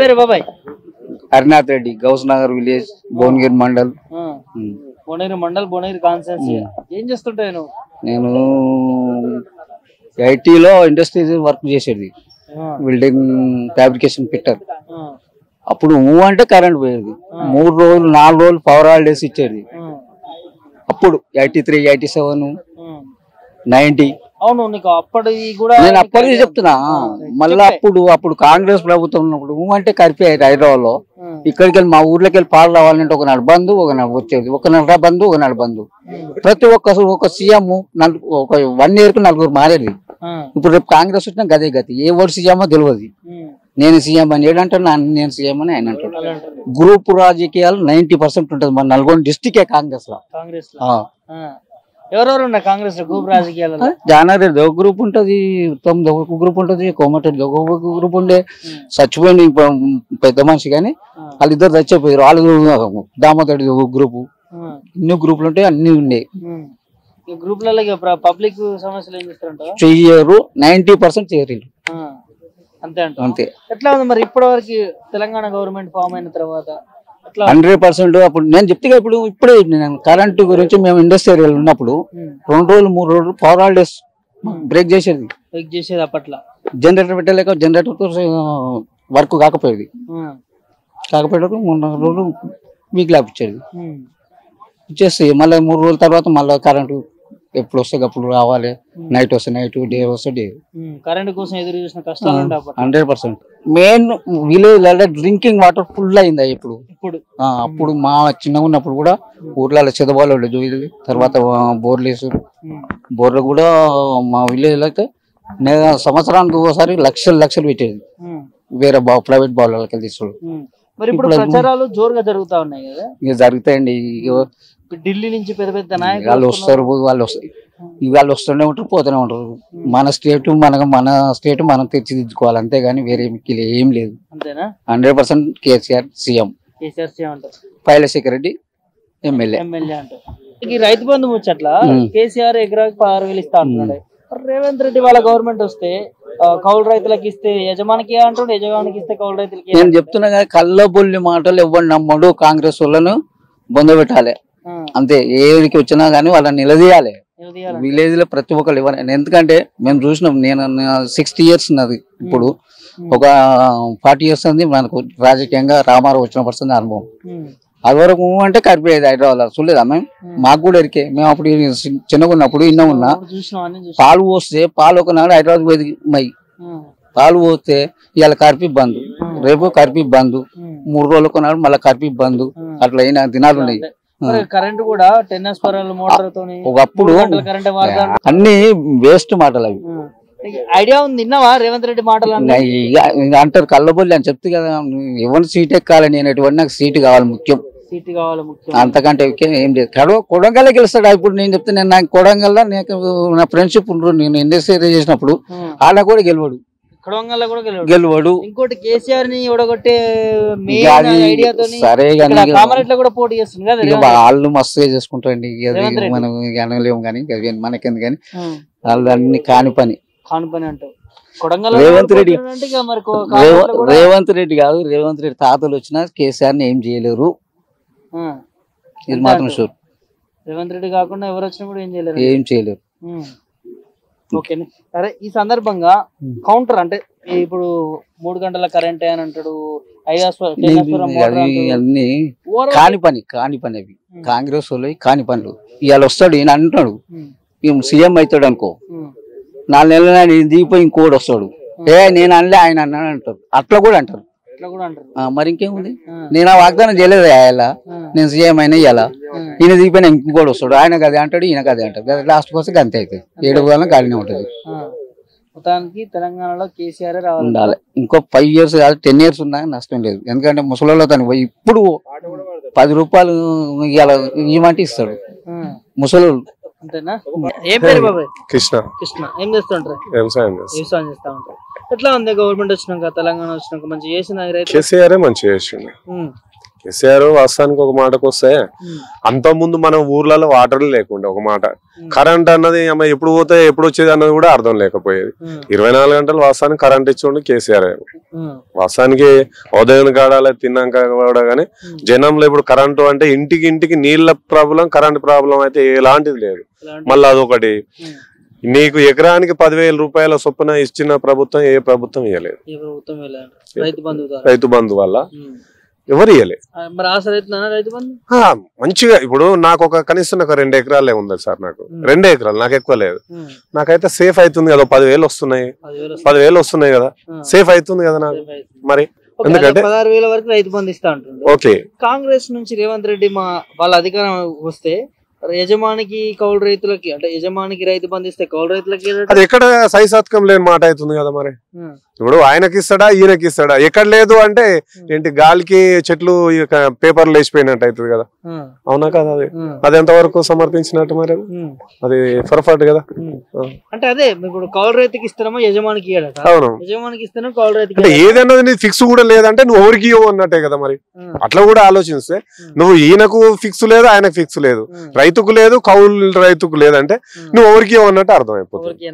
పేరు బాబాయ్ Harinath Reddy, Ghouse Nagar village, Bhuvanagiri mandal. Bhuvanagiri mandal, Bhuvanagiri constituency. ఏం చేస్తుంటావు నువ్వు? నేను ఐటీలో ఇండస్ట్రీస్ వర్క్ చేసేది, బిల్డింగ్ ఫ్యాబ్రికేషన్ ఫిట్టర్. అప్పుడు అంటే కరెంట్ పోయేది. 3 రోజులు 4 రోజులు పవర్ హాలిడేస్ ఇచ్చేది. అప్పుడు 83, 87, 90. అవును, నీకు అప్పటి కూడా నేను అప్పటికి చెప్తున్నా. మళ్ళీ అప్పుడు కాంగ్రెస్ ప్రభుత్వం ఉన్నప్పుడు అంటే కరిపోయారు హైదరాబాద్ లో. ఇక్కడికి వెళ్ళి మా ఊర్లోకి వెళ్ళి పాలు రావాలంటే ఒక నాడు బంధు, ఒక నాడు వచ్చేది, ఒక నాడు బంధు, ఒక నాడు బంధు. ప్రతి ఒక సీఎం ఒక 1 year కు 4 మారేది. ఇప్పుడు రేపు కాంగ్రెస్ వచ్చినా గదే గతి. ఏ ఓటు సీఎమో తెలియదు. నేను సీఎం అని ఏడంటాడు, నేను సీఎం అని ఆయన అంటాడు. గ్రూప్ రాజకీయాలు 90% ఉంటుంది మన నల్గొండ డిస్టికే కాంగ్రెస్ లో. ఎవరెవరు ఉన్నారు కాంగ్రెస్ లో గ్రూప్ రాజకీయాలలో? జానారెడ్డి ఒక గ్రూప్ ఉంటది, ఉత్తమ్ ఒక గ్రూప్ ఉంటది, కోమటిరెడ్డి ఒక గ్రూప్ ఉండే. చచ్చిపోయింది పెద్ద మనిషి కానీ వాళ్ళిద్దరు చచ్చిపోయారు. వాళ్ళు దామోదరెడ్డి ఒక గ్రూపు. ఇన్ని గ్రూపులు ఉంటాయి, అన్ని ఉన్నాయి. గ్రూప్లలో పబ్లిక్ సమస్యలు ఏం చేస్తారంట? చెయ్యరు, 90% చేయరు. అంతే అంతే. ఎట్లా ఉంది మరి ఇప్పటి వరకు తెలంగాణ గవర్నమెంట్ ఫామ్ అయిన తర్వాత? 100%. అప్పుడు నేను చెప్తే ఇప్పుడే నేను కరెంటు గురించి మేము ఇండస్ట్రీ ఏరియాలో ఉన్నప్పుడు 2 రోజులు 3 రోజులు పవర్ హాలిడేస్ బ్రేక్ చేసేది. అప్పట్లో జనరేటర్ పెట్టలేక జనరేటర్ వర్క్ కాకపోయేది. 3 రోజులు వీక్ ల్యాబ్ ఇచ్చేది. ఇచ్చేసి మళ్ళీ 3 రోజుల తర్వాత మళ్ళీ కరెంటు ఎప్పుడు వస్తే అప్పుడు రావాలి. నైట్ వస్తే నైట్, డే వస్తే డే. కరెంట్ కోసం ఎదురు చూసిన కష్టాలు 100%. Main village drinking water full అయిందా ఇప్పుడు. అప్పుడు మా చిన్నగా ఉన్నప్పుడు కూడా ఊర్లలో చెదబాలు ఉండేది. తర్వాత బోర్లు వేసారు. బోర్లు కూడా మా విలేజ్ లో అయితే సంవత్సరానికి ఒకసారి లక్షలు పెట్టేది. వేరే ప్రైవేట్ బావులకి తీసుకోడు. మరి ఇప్పుడు ప్రచారాలు జోరుగా జరుగుతా ఉన్నాయి కదా? ఇక జరుగుతాయండి. ఢిల్లీ నుంచి పెద్ద పెద్ద నాయకులు వాళ్ళు వస్తారు, వాళ్ళు వస్తూనే ఉంటారు, పోతూనే ఉంటారు. మన స్టేట్ మనం తెచ్చిదిద్దుకోవాలి, అంతేగాని వేరే ఏం లేదు. అంతేనా? 100% కేసీఆర్ సీఎం, పైలశేఖర్ రెడ్డి ఎమ్మెల్యే అంటారు. ఈ రైతు బంధు ముచ్చట్ల కేసీఆర్ ఎకరాకి 6,000 ఇస్తా అంటున్నాడు. రేవంత్ రెడ్డి వాళ్ళ గవర్నమెంట్ వస్తే కౌలు రైతులకు ఇస్తే యజమానికి అంటాడు, యజమానికి ఇస్తే కౌలు రైతులకి. నేను చెప్తున్నా కదా, కళ్ళబొల్లి మాటలు ఎవరు నమ్మడు. కాంగ్రెస్ వాళ్ళను బొందబెట్టాలి అంతే. ఏడికి వచ్చినా గానీ వాళ్ళని నిలదీయాలి. విలేజ్ లో ప్రతి ఒక్కరు ఇవ్వాలి. ఎందుకంటే మేము చూసినాం. నేను 60 years ఉన్నది. ఇప్పుడు ఒక 40 years ఉంది మనకు రాజకీయంగా. రామారావు వచ్చిన పర్సన్ అనుభవం. అది వరకు అంటే కరిపోయేది హైదరాబాద్ లో. చూడలేదా మేము? మాకు కూడా ఎరికే. మేము అప్పుడు చిన్నగా ఉన్నప్పుడు ఇన్న ఉన్నా. పాలు పోస్తే పాలు ఒకనాడు హైదరాబాద్ పోయేది. పాలు పోస్తే ఇవాళ కరిపి బంద్, రేపు కరిపి బంద్, 3 రోజులు కొన్నాడు మళ్ళీ కరిపి బంద్. అట్లా అయిన దినాలు ఉన్నాయి. కరెంట్ కూడా 10 మోటార్ తో ఒకప్పుడు అన్ని వేస్ట్ మాటలు అవి. ఐడియా ఉంది, విన్నావా రేవంత్ రెడ్డి మాటలు? అంటారు కళ్ళబొల్లి అని చెప్తే కదా. ఎవరిని సీట్ ఎక్కాలి, నేను ఎటువంటి నాకు సీట్ కావాలి ముఖ్యం. అంతకంటే ఏం లేదు. కొడంగల్ గెలుస్తాడు. ఇప్పుడు నేను చెప్తే నాకు కొడంగల్ నా ఫ్రెండ్షిప్ ఉండరు. నేను ఇండస్ట్రీ చేసినప్పుడు ఆడ కూడా గెలవడు. గెలవడు. ఇంకోటి కేసీఆర్ ని ఓడగొట్టే సరే కానీ కూడా పోటీ చేస్తుంది కదా. వాళ్ళు మస్తుగా చేసుకుంటారండి. మనం అనలేము కానీ మనకెందు కానీ వాళ్ళు అన్ని కాని పని అంటారు. రేవంత్ రెడ్డి కాదు, రేవంత్ రెడ్డి తాతలు వచ్చినా కేసీఆర్ ని ఏం చేయలేరు. ఇది మాత్రం షూర్. రేవంత్ రెడ్డి కాకుండా ఎవరు వచ్చినా కూడా ఏం చేయలేరు. ఓకే. సరే, ఈ సందర్భంగా కౌంటర్ అంటే ఇప్పుడు 3 గంటల కరెంటే అని అంటాడు. అన్ని కాని పని అవి. కాంగ్రెస్ వాళ్ళు కాని పనులు. ఇవాళ వస్తాడు ఈయన అంటున్నాడు సీఎం అవుతాడు అనుకో, 4 నెలలు ఆయన దిగిపోయి ఇంకోటి వస్తాడు. నేను అనలే ఆయన అన్నాడు అంటారు. అట్లా కూడా అంటారు. మరి ఇంకేముంది? నేను ఆ వాగ్దానం చేయలేదు. ఇలా నేను సీఎం అయినా ఇలా ఈయన దిగిపోయినా ఇంకోటి వస్తాడు. ఆయన కదే అంటాడు, ఈయన కదే అంటాడు. లాస్ట్ కోసం అంతే అవుతుంది. 7 కాలం గాలినే ఉంటుంది. మొత్తానికి తెలంగాణలో కేసీఆర్ ఉండాలి. ఇంకో 5 years కాదు, 10 years ఉన్నా నష్టం లేదు. ఎందుకంటే ముసలిలో తను పోయి ఇప్పుడు 10 రూపాయలు ఇవ్వమంటే ఇస్తాడు ముసలి. అంతేనా? ఏం పేరు బాబాయ్? కృష్ణ. ఏం చేస్తుంటారు? వ్యవసాయం చేస్తా ఉంటారు. ఎట్లా ఉంది గవర్నమెంట్ వచ్చినాక, తెలంగాణ వచ్చినాక? మంచి చేసింది కేసీఆర్. మంచిగా చేసిండు. కేసీఆర్ వాస్తవానికి ఒక మాటకు వస్తే అంత ముందు మనం ఊర్లలో వాటర్ లేకుండా ఒక మాట కరెంట్ అన్నది ఎప్పుడు పోతే ఎప్పుడు వచ్చేది అన్నది కూడా అర్థం లేకపోయేది 24 గంటలు వాస్తవానికి కరెంట్ ఇచ్చిండు కేసీఆర్ వాస్తవానికి ఉదయం కాడాలి తిన్నాక కూడా కానీ జనంలో ఇప్పుడు కరెంటు అంటే ఇంటికి నీళ్ల ప్రాబ్లం కరెంట్ ప్రాబ్లం అయితే ఎలాంటిది లేదు మళ్ళీ అదొకటి నీకు ఎకరానికి 10,000 రూపాయల చొప్పున ఇచ్చిన ప్రభుత్వం ఏ ప్రభుత్వం ఇవ్వలేదు రైతు బంధు వల్ల ఎవరు ఇవ్వలే మంచిగా ఇప్పుడు నాకు ఒక కనీసం ఒక 2 ఎకరాలే ఉంది సార్ నాకు 2 ఎకరాలు నాకు ఎక్కువ లేదు నాకైతే సేఫ్ అవుతుంది కదా 10,000 వస్తున్నాయి 10,000 వస్తున్నాయి కదా సేఫ్ అవుతుంది కదా నాకు మరి ఎందుకంటే 16,000 వరకు రైతు బంధు ఇస్తా ఉంటుంది. ఓకే కాంగ్రెస్ నుంచి రేవంత్ రెడ్డి వాళ్ళ అధికారం వస్తే యజమానికి కౌలు రైతులకి అంటే యజమానికి రైతు బంధు ఇస్తే కౌలు రైతులకి అది ఎక్కడ సైసాత్కం లేని మాట అవుతుంది కదా మరి ఇప్పుడు ఆయనకి ఇస్తాడా ఈయనకి ఇస్తాడా ఎక్కడ లేదు అంటే ఏంటి గాలికి చెట్లు పేపర్లు లేచిపోయినట్టు అవుతుంది కదా అవునా కదా అది ఎంతవరకు సమర్థించినట్టు మరి అది పొరపాటు కదా అంటే అదే ఇప్పుడు కౌలు రైతుకి ఇస్తామో యజమానికి అవును యజమానికి ఇస్తాను కౌలు రైతుకి అంటే ఏదన్నది నీ ఫిక్స్ కూడా లేదంటే నువ్వు ఎవరికి ఇవ్వవు అన్నట్టే కదా మరి అట్లా కూడా ఆలోచిస్తే నువ్వు ఈయనకు ఫిక్స్ లేదు ఆయనకు ఫిక్స్ లేదు రైతుకు లేదు కౌలు రైతుకు లేదంటే నువ్వు ఎవరికి ఇవ్వవు అన్నట్టు అర్థం అయిపోతుంది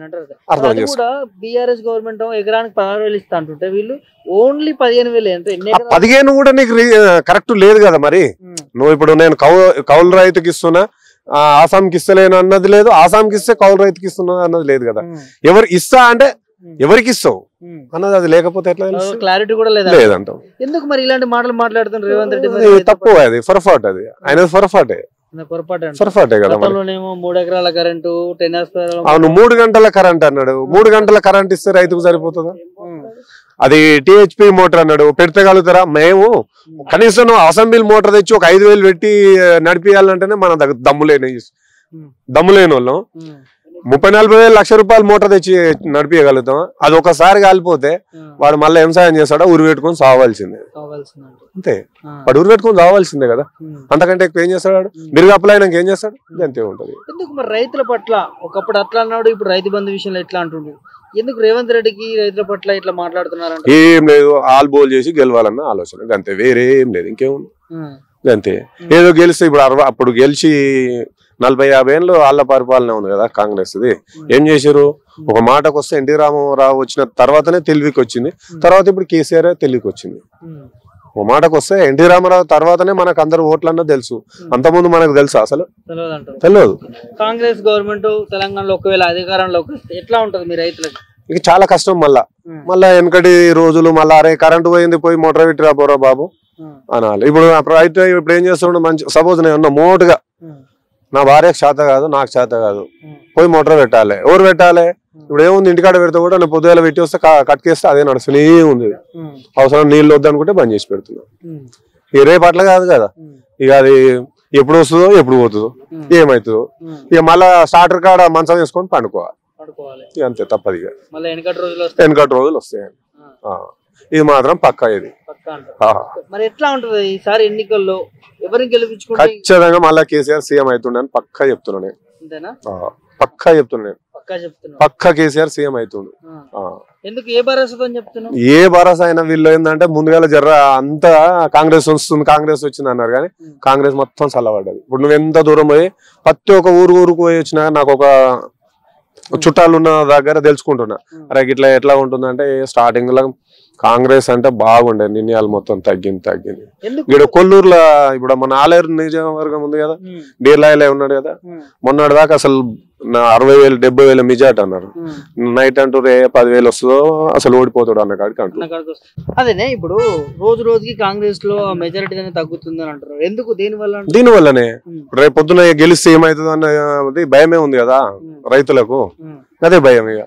అర్థం చేసుకో బీఆర్ఎస్ గవర్నమెంట్ ఎకరానికి 16,000 ఇస్తా అంటుంటే వీళ్ళు ఓన్లీ 15,000 అంటే 15 కూడా నీకు కరెక్ట్ లేదు కదా మరి నువ్వు ఇప్పుడు నేను కౌలు రైతుకి ఇస్తున్నా ఆసాంకి ఇస్తలేను అన్నది లేదు ఆసాంకి ఇస్తే కౌలు రైతుకి ఇస్తున్నా అన్నది లేదు కదా ఎవరు ఇస్తా అంటే ఎవరికి ఇస్తావు అన్నది అది లేకపోతే ఎట్లా క్లారిటీ కూడా లేదంటావు ఎందుకు మరి ఇలాంటి మాటలు మాట్లాడుతున్నారు రేవంత్ రెడ్డి తప్పు అది పొరపాటు అది ఆయన పొరపాటే కదా 3 ఎకరాల కరెంటు 10 అవును 3 గంటల కరెంట్ అన్నాడు 3 గంటల కరెంట్ ఇస్తే రైతుకు సరిపోతుందా అది టీహెచ్పి మోటార్ అన్నాడు పెడతగలుగుతారా మేము కనీసం అసెంబ్లీ మోటార్ తెచ్చి ఒక 5,000 పెట్టి నడిపియాలంటేనే మన దమ్ము లేని వాళ్ళం 30-40 లక్షల రూపాయలు మోటార్ తెచ్చి నడిపించగలుగుతాం అది ఒకసారి కాలిపోతే వాడు మళ్ళీ ఏం సాయం చేస్తాడో ఉరి పెట్టుకొని సావాల్సిందే అంతే వాడు ఉరి పెట్టుకొని సావాల్సిందే కదా అంతకంటే ఎక్కువ ఏం చేస్తాడు మీరు అప్లై అయినాక ఏం చేస్తాడు అంతే ఉంటది ఎందుకు మరి రైతుల పట్ల ఒకప్పుడు అట్లా అన్నాడు ఇప్పుడు రైతు బంధు విషయంలో ఎట్లా అంటుండ్రు ఎందుకు రేవంత్ రెడ్డికి రైతుల పట్ల ఇట్లా మాట్లాడుతున్నారు ఏం లేదు ఆల్ బోల్ చేసి గెలవాలన్న ఆలోచన అంతే వేరే ఏం లేదు ఇంకేముంది అంతే ఏదో గెలిస్తే ఇప్పుడు అప్పుడు గెలిచి 40-50 ఏళ్ళు వాళ్ళ పరిపాలన ఉంది కదా కాంగ్రెస్ ది ఏం చేశారు ఒక మాటకు వస్తే ఎన్టీ రామారావు వచ్చిన తర్వాతనే తెలివికి వచ్చింది తర్వాత ఇప్పుడు కేసీఆర్ తెలివికి వచ్చింది ఒక మాటకు వస్తే ఎన్టీ రామారావు తర్వాతనే మనకు అందరు ఓట్లన్నా తెలుసు అంతకుముందు మనకు తెలుసు అసలు తెలియదు కాంగ్రెస్ గవర్నమెంట్ తెలంగాణలో ఒకవేళ అధికారంలోకి వస్తే ఎట్లా ఉంటది మీ రైతులకు ఇక చాలా కష్టం మళ్ళా వెనకటి రోజులు మళ్ళా అరే కరెంటు పోయి మోటార్ పెట్టిరా పోరా బాబు అనాలి ఇప్పుడు రైతు ఇప్పుడు ఏం చేస్తుండే మంచి సపోజ్ నేను ఉన్నా మోటుగా నా భార్యకు చేత కాదు నాకు చేత కాదు పోయి మోటార్ పెట్టాలి ఎవరు పెట్టాలి ఇప్పుడు ఏముంది ఇంటికాడ పెడితే కూడా నేను పొద్దుగాల పెట్టి వస్తే కట్కేస్తే అదే నడుస్తూనే ఉంది అవసరం నీళ్ళు వద్దనుకుంటే బంద్ చేసి పెడుతున్నా ఇక రేపు అట్లా కాదు కదా ఇక అది ఎప్పుడు వస్తుందో ఎప్పుడు పోతుందో ఏమవుతుందో ఇక మళ్ళా స్టార్టర్ కాడ మంచం వేసుకొని పండుకోవాలి ఇక అంతే తప్పదు ఇక వెనకటి రోజులు వస్తాయి ఇది మాత్రం పక్కా ఇది మరి ఎట్లా ఉంటది ఈసారి ఎన్నికల్లో ఎవరిని గెలిపించుకుంటే ఖచ్చితంగా మళ్ళా కేసీఆర్ సీఎం అవుతుండే పక్కా చెప్తున్నా నేను పక్కా చెప్తున్నా పక్కా కేసీఆర్ సీఎం అవుతుండు ఎందుకు ఏ భరోసాతో చెప్తున్నావు ఏ భరోసా అయినా వీళ్ళు ఏంటంటే ముందుగా జర్ర అంతా కాంగ్రెస్ వస్తుంది కాంగ్రెస్ వచ్చింది అన్నారు కానీ కాంగ్రెస్ మొత్తం చల్లబడ్డది ఇప్పుడు నువ్వు ఎంత దూరం పోయి ప్రతి ఒక్క ఊరుకు పోయి వచ్చినా నాకు ఒక చుట్టాలు ఉన్న దగ్గర తెలుసుకుంటున్నా అరే ఇట్లా ఎట్లా ఉంటుందంటే స్టార్టింగ్ లో కాంగ్రెస్ అంటే బాగుండే నిర్ణయాలు మొత్తం తగ్గింది ఇక్కడ కొల్లూరులో ఇప్పుడు మన ఆలేరు నియోజకవర్గం ఉంది కదా బీర్లాయలే ఉన్నాడు కదా మొన్నటి దాకా అసలు 60,000-70,000 మెజార్టీ అన్నారు నైట్ అంటూ 10,000 వస్తుందో అసలు ఓడిపోతాడు అన్న కాడికి అంటారు అదేనే ఇప్పుడు రోజుకి కాంగ్రెస్ లో మెజారిటీ తగ్గుతుంది అని అంటారు ఎందుకు దీనివల్లనే రేపు పొద్దున గెలిస్తే ఏమవుతుంది అన్నది భయమే ఉంది కదా రైతులకు అదే భయం ఇక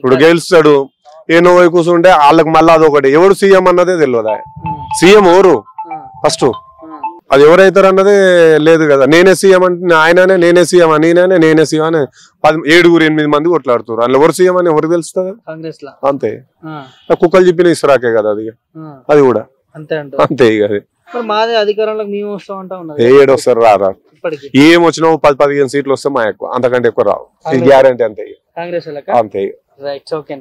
ఇప్పుడు గెలుస్తాడు ఏనో కూర్చుంటే వాళ్ళకి మళ్ళీ అదొకటి ఎవరు సీఎం అన్నదే తెలియదా సీఎం ఎవరు ఫస్ట్ అది ఎవరైతారు అన్నదే లేదు కదా నేనే సీఎం అంటే ఆయననే నేనే సీఎం నేనే సీఎం అని 7-8 మంది కొట్లాడుతారు అందులో ఎవరు సీఎం అని ఎవరికి తెలుస్తుంది అంతే కుక్కలు చెప్పిన ఇసురాకే కదా అది కూడా అంతే ఇక అది మాదే అధికారంలోకి మేము వస్తామంటా ఏడు వస్తారు రా ఏం వచ్చినా 10-15 సీట్లు వస్తే మా ఎక్కువ అంతకంటే ఎక్కువ రావు ఇది గ్యారంటీ అంతే కాంగ్రెస్ అంతే రైట్ ఓకే